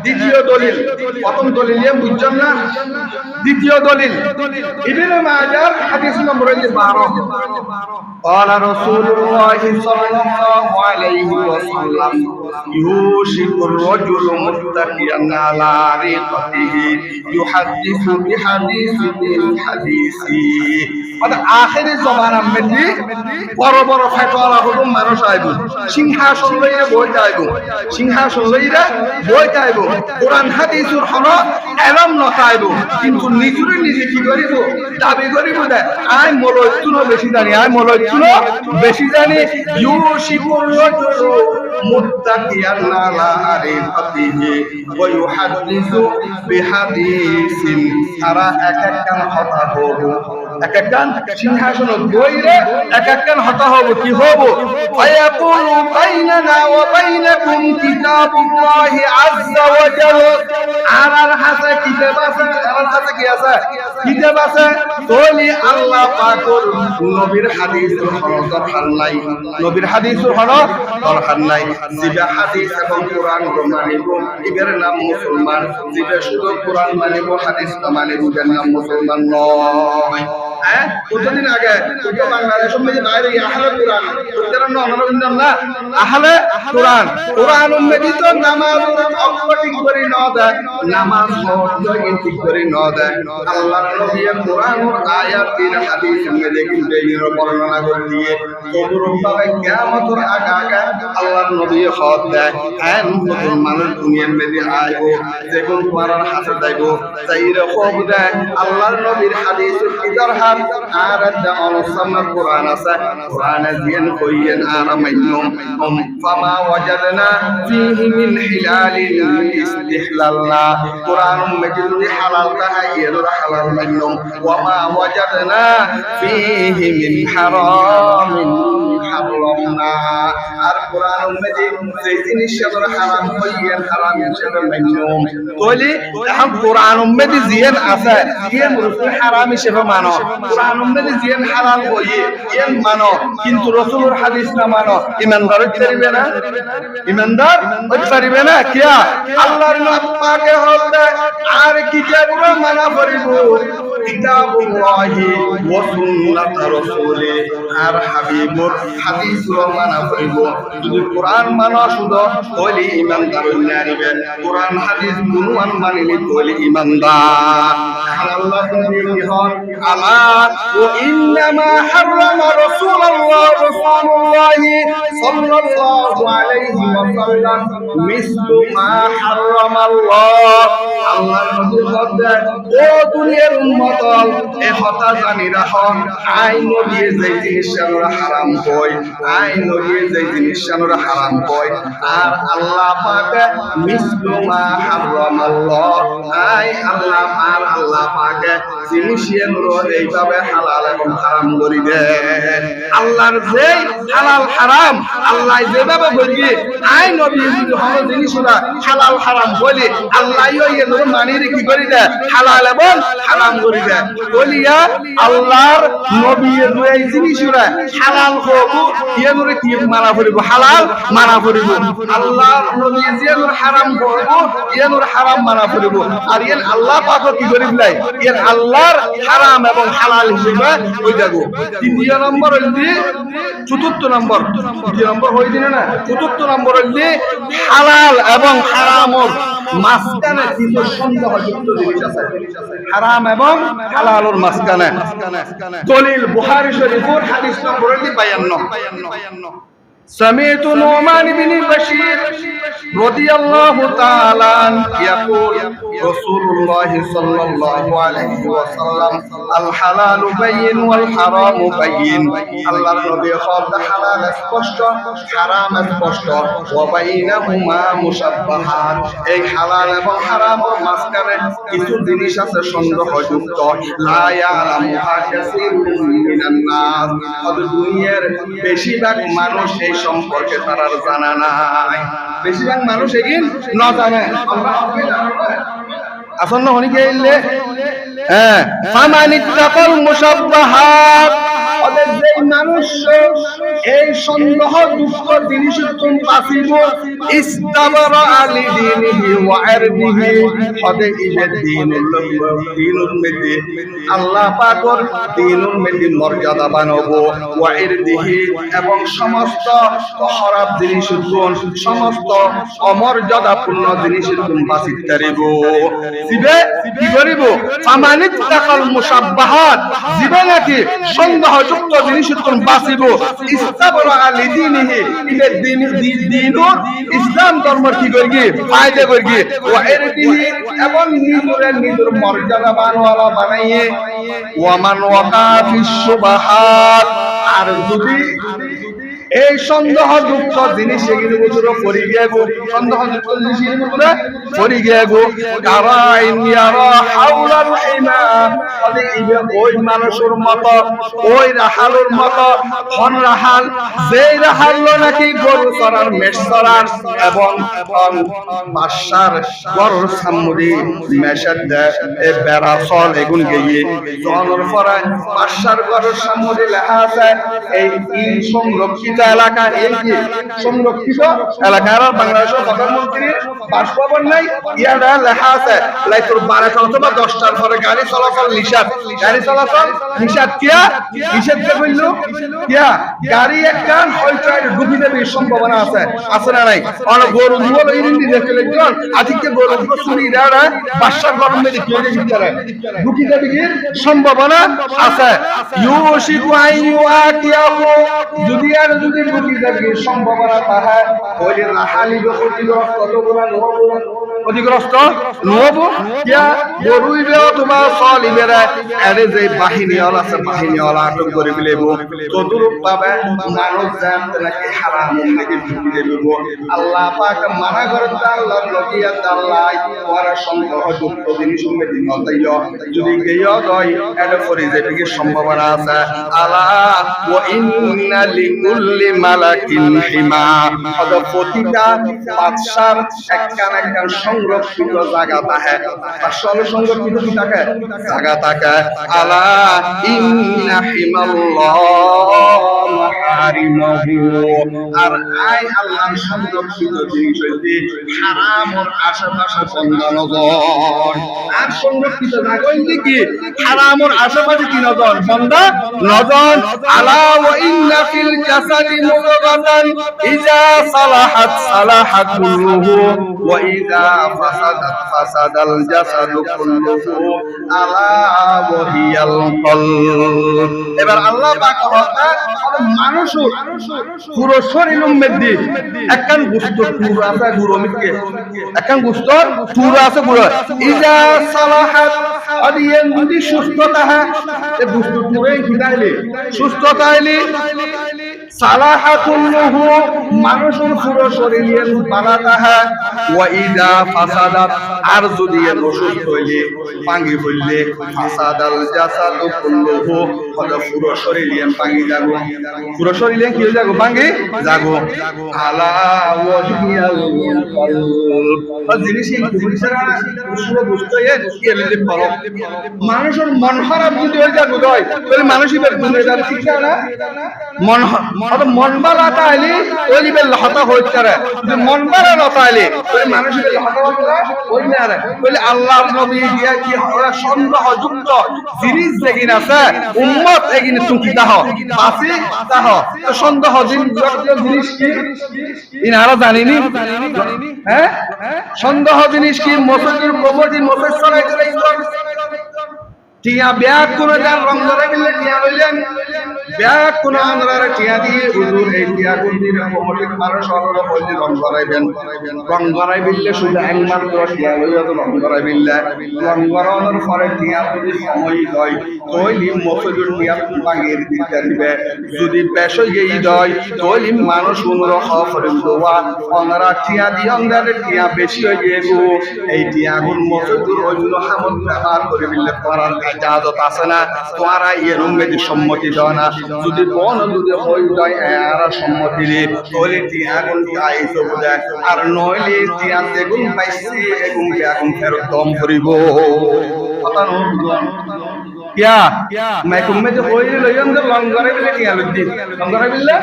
দ্বিতীয় দলিল, প্রথম দলিল বুঝছেন না, দ্বিতীয় দলিল ইবনে মাজার হাদিস নম্বর 12 قال رسول الله صلى الله عليه وسلم يوشك الرجل متكئا على عريقته يحدث بحديث من حديثه। আখেরি জমানার মধ্যে বড় বড় ফেতোয়া হুকুম মানুষ আইব, সিংহাসন লইয়া বইতে আইব, সিংহাসন লইয়া বইতে আইব, কোরআন হাদিসের হলো এলম নতাইব, কিন্তু নিজরে নিজে কি করিব দাবি করিব দে আই মলয়তুনো বেশি জানি, আই মলয়তুনো বেশি জানি। ইউশিকুর রাজুলু মুত্তাকিয়ান আলা আরিফাতিহি ওয়া ইউহাদ্দিসু বিহাদিসিন। তারা এক একখান কথা হব, এক একখান সিংহাসন বইরে এক একখান হতা হব, কি হব ফায়াকুলু বাইনানা ওয়া বাইনাকুম কিতাবুল্লাহি আযজা ওয়া জাল্লা। আর হাসে কিতাব আছে, আর হাসে কি আছে কিতাব আছে, ওলি আল্লাহ পাকের নবীর হাদিসের হলো দরকার নাই, নবীর হাদিসের হলো দরকার নাই। জিবে হাদিস এবং কোরআন মানিব ইবের নাম মুসলমান, জিবে শুধু কোরআন মানিব হাদিস না মানিব এর নাম মুসলমান নয়। কতদিন আগে বাংলাদেশের মধ্যে বাইরে আহলে কোরআন না আহলে কোরআন, কোরআন উম্মতি তো নামাজ অক্ষর ঠিক করে না দেয়, নামাজ ঠিক করে না দেয়। আল্লাহর নবী কোরআনের আয়াত দিন হাদিস মধ্যে কিন্তু এর বর্ণনা করে দিয়ে তবুরম ভাবে কিয়ামতের আগে আগে আল্লাহর নবী খত দেয় আন নতুন মানুষ দুনিয়ার মধ্যে আইব, যেমন কোরআন হাতে যাইব তাইরে খব দেয় আল্লাহর নবীর হাদিসের কিদার হাত আর জামাল কোরআন আছে, কোরআনে জিন কইয়েন আর মাইনুম ফামা ওয়াজাদনা ফীহি মিন হিলালিন ইসতিহলালনা। কোরআন মজিদ হালাল তাহাই এর হালাল মাইনুম ওয়া মা ওয়াজাদনা ফীহি মিন হারামিন হারামনা। আর কোরআন মজিদ যে জিনিস এর হারাম কইয়েন হারাম হিসেবে মাইনুম, তাহলে এখন কোরআন মজিদ জিন আছে জিন রাসূল হারাম হিসেবে মানো, কোরআন মজিদ জিন হালাল কইয়ে এন মানো, কিন্তু রাসূলের হাদিস না মানো, ইমানদার হইতে পারবে না, ইমানদার হইতে পারবে না। কিয়া আল্লাহর নাম পাকে হতে আর কিতাবুরা মানা করিব, কিতাবুল্লাহি ওয়া সুন্নাত রাসূলি আর হাবিবুর হাদিসুরা মানা করিব। যদি কোরআন মানো শুধু তাহলে ইমানদার হইতে পারবে, কোরআন হাদিস গুণমান মানিলে তাহলে ইমানদার। আল্লাহ নবী কি হন আলা ওয়া ইন্নামা হারামা রাসূলুল্লাহ সাল্লাল্লাহু আলাইহি ওয়াসাল্লাম মিসলু মা হারামাল্লাহ। আল্লাহর নবী বলেন ও দুনিয়ার উম্মত এ কথা জানি রাখো আই নবী যে জিনিস আমরা হারাম কই, আই নবী যে জিনিস আমরা হারাম কই আর আল্লাহ পাক মিসলু মা হারামাল্লাহ, আই আল্লাহ আর আল্লাহ পাক জিনিসের এইভাবে হালাল এবং হারাম করি দে। আল্লাহর যে হালাল হারাম আল্লাহ যেভাবে বলবি আই নবী যদি হলো জিনিসটা হালাল হারাম বলি আল্লাহ এর মানিয়ে কি করি দে হালাল এবং হারাম করি দে। বলিয়া আল্লাহর নবী এই জিনিসটা হালাল হব এর কি মানা করিব, হালাল মানা করিব। আল্লাহর নবী যেন হারাম করব এর হারাম মানা করিব। আর এর আল্লাহ পাক কি করিব নাই এর আল্লাহর হারাম এবং হালাল হিসেবে হই যাব। তৃতীয় নম্বর হইছে চতুর্থ নম্বর, তৃতীয় নম্বর হই দিনা না, চতুর্থ নম্বর হইছে হালাল এবং হারামর মাঝখানে কিছু সন্দেহযুক্ত জিনিস আছে, হারাম এবং হালালের মাঝখানে। দলিল বুখারী শরীফের হাদিস নম্বর 52। سمعت نعمان بن بشير رضي الله تعالى عنه يقول رسول الله صلى الله عليه وسلم الحلال بين والحرام بين الله النبي قال حلال স্পষ্ট হারাম স্পষ্ট وبينهما مشبهات এই হালাল এবং হারামের মাঝখানে কিছু জিনিস আছে সন্দেহযুক্ত লা ইয়ালামুহা কাসীরুম মিনান নাস দুনিয়ার বেশিরভাগ মানুষ এই সম্পর্কে তারা জানা নাই, বেশিরভাগ মানুষ এগিন না জানে। আসন্ন হনি কে ইল্লে ফামানিত্তাকাল মুশাব্বাহাত ওদের যে মানুষ এই সন্দেহযুক্ত জিনিসের বাঁচিব ইস্তাবরা আলি দীনিহি ওয়া ইরদিহি ওদের ইবেদ দ্বীনুল মধ্যে আল্লাহ পাকের দ্বীনুল মধ্যে মর্যাদা বানাবো ওয়া ইরদিহি এবং সমস্ত খারাপ জিনিসের সমস্ত অমর্যাদাপূর্ণ জিনিসের বাঁচিতে পারিব। জিবে কি করিব ফামানিত্তাকাল মুশাব্বাহাত জিবে নাকি সন্দেহযুক্ত জিনিসের বাঁচিব ইস্তাবরা আলি দীনিহি ইবেদ দ্বীনুল ইসলাম ধর্ম কি করগি ফায়দা করগি ওয়া ইরদিহি এবং নিজের মর্যাদাবান ওয়ালা বানাইয়ে ওয়া মান ওয়াকা ফিস সুবহাত আর যদি এই সন্দেহযুক্ত জিনিস এগুলো ভিতরে পড়ে গিয়েগো সন্দেহযুক্ত জিনিসের ভিতরে পড়ে গিয়েগো কারাইন ইয়ারা হাওলাল হিমা মানে ওই মানুষের মতো ওই রাহালের মতো কোন রাহাল যেই রাহাল নাকি গরু চরার মেষ চরার এবং বাদশার গরুর সামুদি মেষের দেয় এই বেড়াচল এগুন গিয়ে জনের পরে বাদশার গরুর সামুদি লেখা আছে এই সংরক্ষিত এলাকা, এই কি সংরক্ষিত এলাকা। আর বাংলাদেশের প্রধানমন্ত্রীর বাসভবন নাই, ইয়াটা লেখা আছে লাইটোর 12টা অথবা 10টার পরে গাড়ি চলাচল নিষেধ, গাড়ি চলাচল নিষেধ। কিয়া নিষেধ কে বলল কিয়া গাড়ি একখান হয়তো ডুবি যাবে সম্ভাবনা আছে, আছে না নাই? আর গরু দুয়াল ইন্দি দেখে একজন আজকে গরু চুরি দাঁড়া বাদশার গরম মেরে কি হয়ে ভিতরে ঢুকি যাবে কি সম্ভাবনা আছে। ইউশিকু আইয়াকিয়াহু যদি আর যদি ঢুকি যাবে সম্ভাবনা তাহা ওই রাহালি ক্ষতিগ্রস্ত কতগুলো ক্ষতিগ্রস্ত নহব। কিয়া গরুইবে অথবা চলিবেরা এর যে বাহিনীওয়ালা আছে বাহিনীওয়ালা আটক করে ফেলব তদুরূপ ভাবে মানুষ জানতে নাকি হারাম নাকি ঢুকি দেব। আল্লাহ পাক মানা করে আল্লাহর নবী আল্লাহ ওরা সন্দেহযুক্ত জিনিস মেদিন নতাইল যদি গেয় দয় এর পরে যেটিকে সম্ভাবনা আছে। আলা ওয়া ইন্না লিকুল্লি মালাকিন হিমা প্রতিটা বাদশার একখান একখান সংরক্ষিত জায়গা থাকে, আসলে সংরক্ষিত কি থাকে জায়গা থাকে। আলা ইন্না হিমাল্লাহ মাহারিমাহু আর আই আল্লাহর সংরক্ষিত জিনিস হইতে হারামের আশেপাশে বন্ধ নজর। আর সংরক্ষিত জায়গা হইতে কি হারামের আশেপাশে কি নজর বন্ধ নজর। আলা ওয়া ইন্না ফিল জাসাদি মুদগাতান ইজা সালাহাত সালাহা কুল্লুহু ওয়া ইজা ফাসাদাত ফাসাদাল জাসাদু কুল্লুহু আলা ওয়া হিয়াল কলব। এবার আল্লাহ পাক মানুষ পুরো শরীরের মধ্যে একখান গোশত পুরো আছে গুরু মিটকে একখান গোশত পুরো আছে গুরু ইজা সালাহাত আদিয়ান যদি সুস্থ থাকে এই গোশত পুরো কিদাইলে সুস্থ তাইলে সালাহা কুল্লুহু মানুষের পুরো শরীরে ভালো থাকে। ওয়া ইজা ফাসাদাত আর যদি অসুস্থ হইলে ভাঙি হইলে ফাসাদাল জাসাদু কুল্লুহু পুরো শরীরে ভাঙি যাবো, পুরো শরীরে কি হয়ে যাবো ভাঙি যাবো। আলা ওয়া হিয়াল কলব জিনিস এই পুরুষরা পুরো বুঝতে এলে পড়ো মানুষের মন খারাপ যদি হয়ে যাবে তাহলে মানুষই বের করে যাবে ঠিক না। অত মন বালা তাইলি ওলি বেল হতা হইতারে যদি মন বালা না তাইলি ওই মানুষ বেল হতা হইতারে ওই না রে বলে আল্লাহর নবী দিয়া কি সন্দেহযুক্ত জিনিস যেগিন আছে উম্মত এগিন তুমি দাহ বাসি দাহ তো সন্দেহযুক্ত জিনিস কি ইনারা জানিনি হ্যাঁ সন্দেহ জিনিস কি মসজিদের প্রমোটি মসজিদ চলাই চলাই টিয়া ব্যাগ কোন যার রং ধরে দিলে টিয়া লইলেন ব্যাগ কোন আন্দ্রারে টিয়া দিয়ে হুজুর এই টিয়া কোন দিন প্রমোটিক মানুষ হলো বলি রং ধরাইবেন রং ধরাই বিললে শুধু একবার তো টিয়া লইয়া তো রং ধরাই বিললে রং ধরানোর পরে টিয়া যদি সময় হয় তৈলি মসজিদের টিয়া ভাঙিয়ে দিতে দিবে যদি বেশ গেই দয় তৈলি মানুষ অনুরোধ করে দোয়া অনরা টিয়া দিয়ে অন্ধারে টিয়া বেশি হয়ে গেগো এই টিয়া গুণ মসজিদের অন্য হামল ব্যবহার করে বিললে করার ইজাজত আছে না তোমরা এরম বেদি সম্মতি দাও না যদি কোন যদি হই যায় আর সম্মতি নে তোলে টিয়া গুণ আইছো বুঝা আর নইলে টিয়া গুণ পাইছি এগুন এখন ফেরত দম করিব কথা নয় क्या मैं कुम्मे जो कोई नहीं लोग अंदर लंगरे बिल्ले टिया लुद्दी लंगरे बिल्ले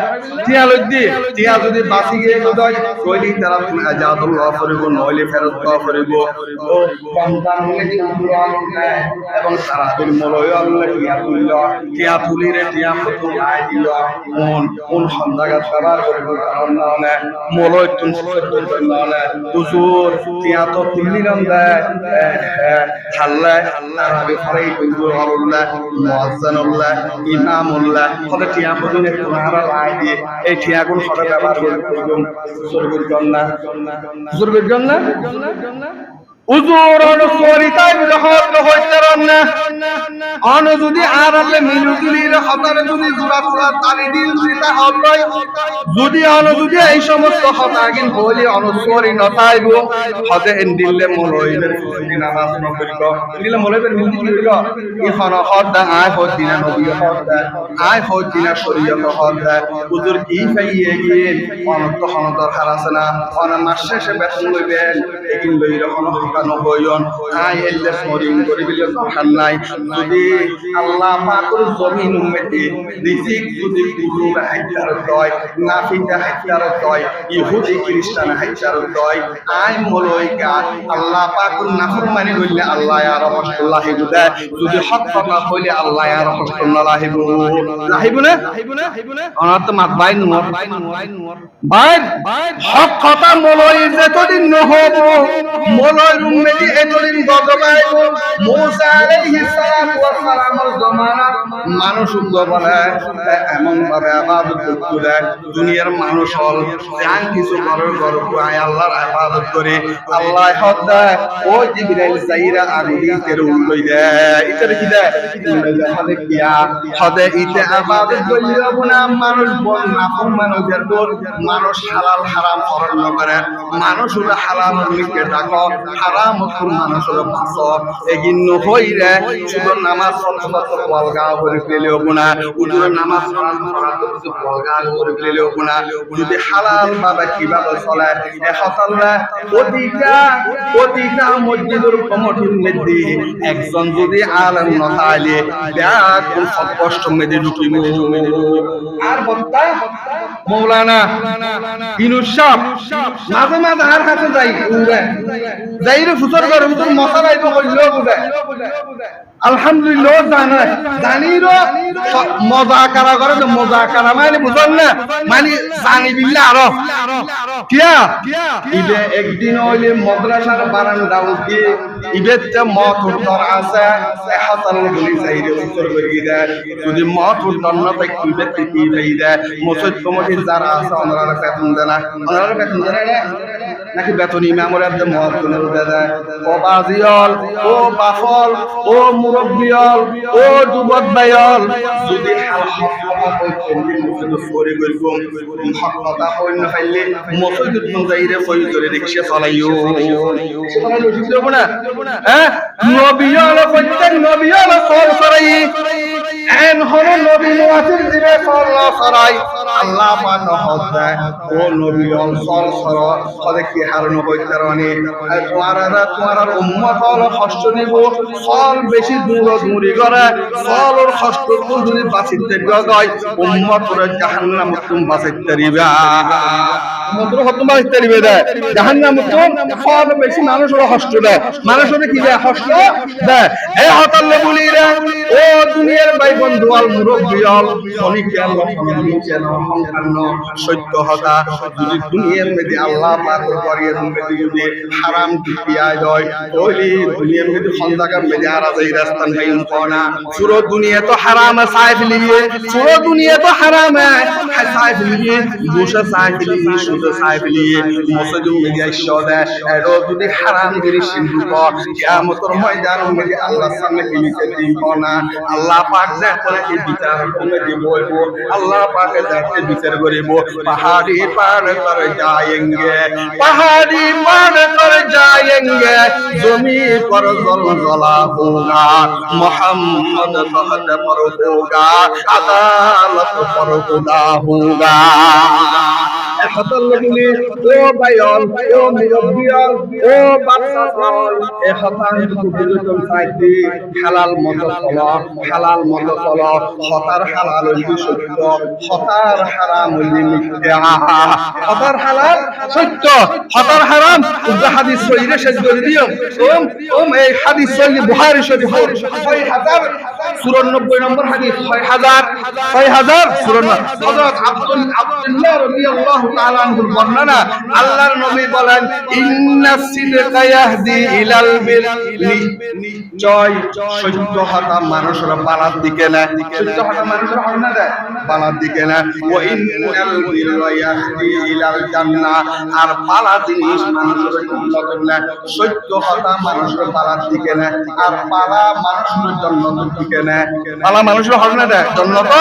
टिया लुद्दी बासी के तो दाई कोई नहीं तरफ में आजादुल्लाह फरिबो नौले फेरत का फरिबो तो रमजान में की कुरान है এবং সারাদিন মলয় আল্লাহ টিয়া তুলি রে টিয়া ফটো আই দিল কোন সন্দাগা সবার করিব কারণ না মলয় তুন না হুজুর টিয়া তো তিনদিন দে হাল্লা আরবি ফরাই হুজুর মুয়াজ্জানুল্লাহ ইমামুল্লাহ হলে টিয়া পদিনে কোনারা লাই দিয়ে এই টিয়া কোন হলে ব্যবহার করুন জরুরি জন্না উজুর অনুসরিতাই বিরহত হইতারন না অন যদি আরালে মিলুজুলির হতারে যদি জুরা পুরা তালি দিল দিতা হলই যদি অন যদি এই সমস্ত হতাগিন হলি অনুসরি নতাইব হদে এন্দিলে মলইদের দিন নামাজ নকরিব দিলে মলইদের মিলি করিব ই হন হদা আয় হদিনা নবী হদা আয় হদিনা শরীয়ত হদা উজুর কি পাইয়ে গিয়ে অনন্ত হনদর হারাসনা অন মাস শেষে বেতন লইবেন একিন লইর হন নহয়ন আই এল্লে মরিং করি বিলে সহান নাই যদি আল্লাহ পাকের জমিন উম্মতি রিজিক যদি কুরুর হাইতার দয় নাফিতা হাইতার দয় ইহুদি খ্রিস্টান হাইতার দয় আই মলয়কা আল্লাহ পাকের নাফরমানি হইলে আল্লাহ আর রহমতুল্লাহি গুদা যদি হক কথা হইলে আল্লাহ আর রহমতুল্লাহি লাহিব না অনাত মাত বাই নূর ভাই হক কথা মলয় যতদিন নহব মলয় উম্মতি এতদিন গজবাই মুসা আলাইহিস সালাতু ওয়াস সালামের জামানা মানুষ গবলে এমন ভাবে ইবাদত করে দুনিয়ার মানুষ হল জান কিছু করার আয় আল্লাহর ইবাদত করে আল্লাহ হদা ও জিবরাইল সাইরা আগুদি তের উল্লই দেয় ইতার কি দেয় হদে কিয়া হদে ইতে ইবাদত করিব না মানুষ বল না মানুষের বল মানুষ হালাল হারাম করণ করে মানুষ হালাল লিখে ডাকো হারাম কোন মানুষের পাঁচ এগিন নহইরে শুধু নামাজ পড়তে বলগা করে পেলেও না উজুর নামাজ পড়তে বলগা করে পেলেও না যদি হালাল ভাবে কিভাবে চলে এ হতাল্লা প্রতিটা মসজিদের কমিটির মধ্যে একজন যদি আলেম নতাইলে ব্যাগ কোন কষ্ট মেদে ঢুকিব আর বক্তা মৌলানা ইনুস সাহেব মাঝে মাঝে আর হাতে যাই যাইরে ফুসর করে ফুসর মশলা আইব কইলো বুঝা আলহামদুলিল্লাহ জানিরো মুযাকারা করে তো মুযাকারা মানে বুঝল না মানে জানি বিল্লাহ আরো কিয়া ইবে একদিন হইলে মাদ্রাসার বারান্দা উঠি ইবেতে মত উত্তর আছে হাতাল বলি যাইরে উত্তর করি দেয় যদি মত উত্তর না পাই ইবে কি দেই দেয় মসজিদ কমিটির যারা আছে ওনারা বেতন দেয় না নাকি বেতন ইমামের একদম মহত্বনের দেয় ও বাজিয়ল ও বাফল ও মুরব্বিয়ল ও যুবক ভাইয়ল যদি হক কথা কইতেন মসজিদ সরে কইরকম হক কথা কই না পাইলে মসজিদ যাইরে কই করে রিকশা চালাইও সেটা লজিক দেব না হ্যাঁ নবিয়ল কইতেন নবিয়ল সর সরাই এন হলো নবী মুআসির দিবে সাল্লাল্লাহু সরাই আল্লাহ পাক হদে ও নবী অনসল সর সরে কি হারনো হইতারনি তোমার উম্মত হলো কষ্ট দিব ফল বেশি দূর দূরি করে ফলর কষ্ট যদি বাঁচিতে গয় উম্মত করে জাহান্নাম তুম বাঁচিতে দিবা উম্মতর হতম বাঁচিতে দিবে দে জাহান্নাম তুম ফল বেশি মানুষের কষ্ট দেয় মানুষের কি দেয় কষ্ট দেয় এই হতাল বলি রে ও দুনিয়ার ভাই বন্ধু আল মুরব্বিয়াল অনেকে আল্লাহ দিয়েছেন অহংকার সত্য হতা যদি দুনিয়ার মধ্যে আল্লাহ পাক করিয়ের মধ্যে যদি হারাম দিয়া যায় ওই দুনিয়ার মধ্যে খন্দাকার মধ্যে আর এই রাস্তা নাই কোনা পুরো দুনিয়া তো হারাম সাইফ লিয়ে পুরো দুনিয়া তো হারাম সাইফ লিয়ে গোশা সাইফ লিয়ে সুদ সাইফ লিয়ে মসজিদ মধ্যে আইসদা এর যদি হারাম গিরি সিন্ধু কর কিয়ামতের ময়দানের মধ্যে আল্লাহর সামনে কিমিতে দিন কোনা আল্লাহ পাক দেখলে এই বিচার করে দিব আল্লাহ পাক দেখে বিচার করিব पहाड़ी पार कर जाएंगे पहाड़ी पार कर जाएंगे जमी पर ज़लज़ला होगा मोहम्मद कहत पर होगा अदालत पर खुदा होगा हतल लगली ओ बायल ओ मिरबियल ओ बादशाह ए हतान কুবিলুম সাইতি হালাল মতো চলো হতার হালাল হইল সত্য হতার হারাম হইল মিথ্যা হতার হালাল সত্য হতার হারাম উদ্দা হাদিস সহিহে শেষ করে দিও এই হাদিস সহিহ বুখারী শরীফ 6094 নম্বর হাদিস 6094 হযরত আব্দুল্লাহ রাদিয়াল্লাহু তাআলা আনহুর বর্ণনা আল্লাহর নবী বলেন ইন্নাস সিদকা ইয়াহদি ইলাল বিররি জয় সত্য হতা মানুষের বালার দিকে না সত্য হতা মানুষের হন্না দেয় বালার দিকে না ওয়া ইন্নাল বিররা ইয়াহদি ইলাল জান্নাহ আর বালা জিনিস মানুষের জান্নাত না সত্য হতা মানুষের বালার দিকে না আর বালা মানুষের জান্নাতের দিকে না বালা মানুষের হন্না দেয় জান্নাত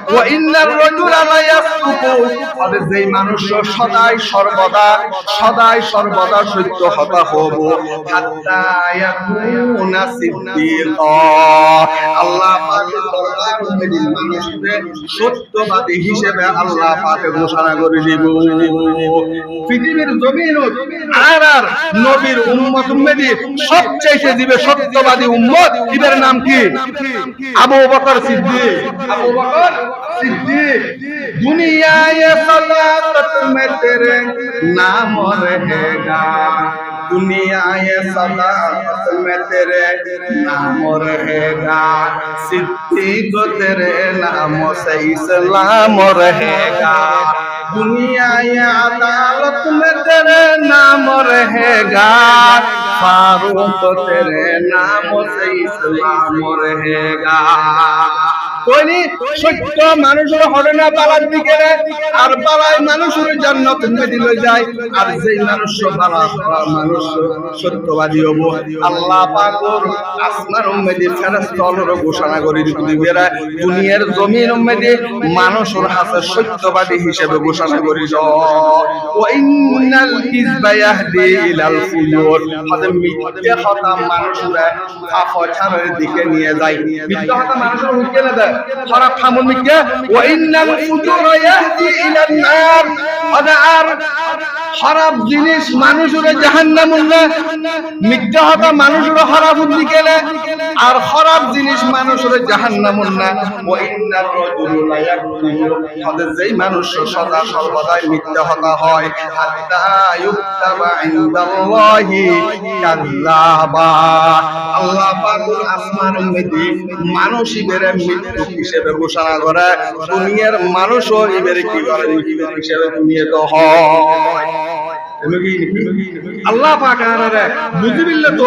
ওয়া ইন্নার রাজুলা লা ইয়াসকুতু আর যেই মানুষ সদাই সর্বদা সত্য হতা হব হাত্তা ইয়াকুনা সিদ্দিকা আল্লাহ পাকের দরবারে যদি মানুষকে সত্যবাদী হিসেবে আল্লাহ পাক ঘোষণা করে দিব পৃথিবীর জমিনত আর নবীর উম্মত উম্মতি সবচেয়ে দিবে সত্যবাদী উম্মত এর নাম কি আবু বকর সিদ্দিক दुनिया ये सदाकत में तेरे नाम रहेगा दुनिया ये सदाकत में तेरे नाम रहेगा सिद्दीक तेरे नाम से इस्लाम रहेगा दुनिया ये अदालत में तेरे नाम रहेगा फारूक तेरे नाम से इस्लाम रहेगा कोई सत्य মানুষের হবে না বালার দিকে আর বালায় মানুষের জান্নাত দিল যায় আর যেই মানুষ বালা মানুষ সত্যবাদী হবো আল্লাহ পাকের আসমান উম্মতি ফেরেশতাদের ঘোষণা করে দিবে দুনিয়ার জমিন উম্মতি মানুষের হাতে সত্যবাদী হিসেবে ঘোষণা করে ওয়া ইন্নাল হিজবা ইয়াহদি ইলাল ফুজুর হাতে মিথ্যা কথা মানুষের আফাচারের দিকে নিয়ে যায় মিথ্যা কথা মানুষের হুইকে না দেয় খারাপ খামুন মিথ্যা ওয়া ইন্নাল ফুজুরা ইয়াহদি ইলান নার আর খারাপ জিনিস মানুষের জাহান্নামুন না মিথ্যা কথা মানুষের খারাপের দিকে না আর খারাপ জিনিস মানুষের জাহান্নামুন না ওয়া ইন্নার রাজুলা লা ইয়াকযিবু তাদের যেই মানুষ সদা সর্বদাই মিথ্যা কথা হয় হাত্তা ইউক্তাবা ইনদাল্লাহি কাযাবা আল্লাহ পাকের আসমানের মধ্যে মানুষের মৃত্যু হিসেবে ঘোষণা করে দুনিয়ার মানুষও এর কি করে মৃত্যু হিসেবে দুনিয়াতে হয় আল্লাহ পাক বুঝিবিল্লাহ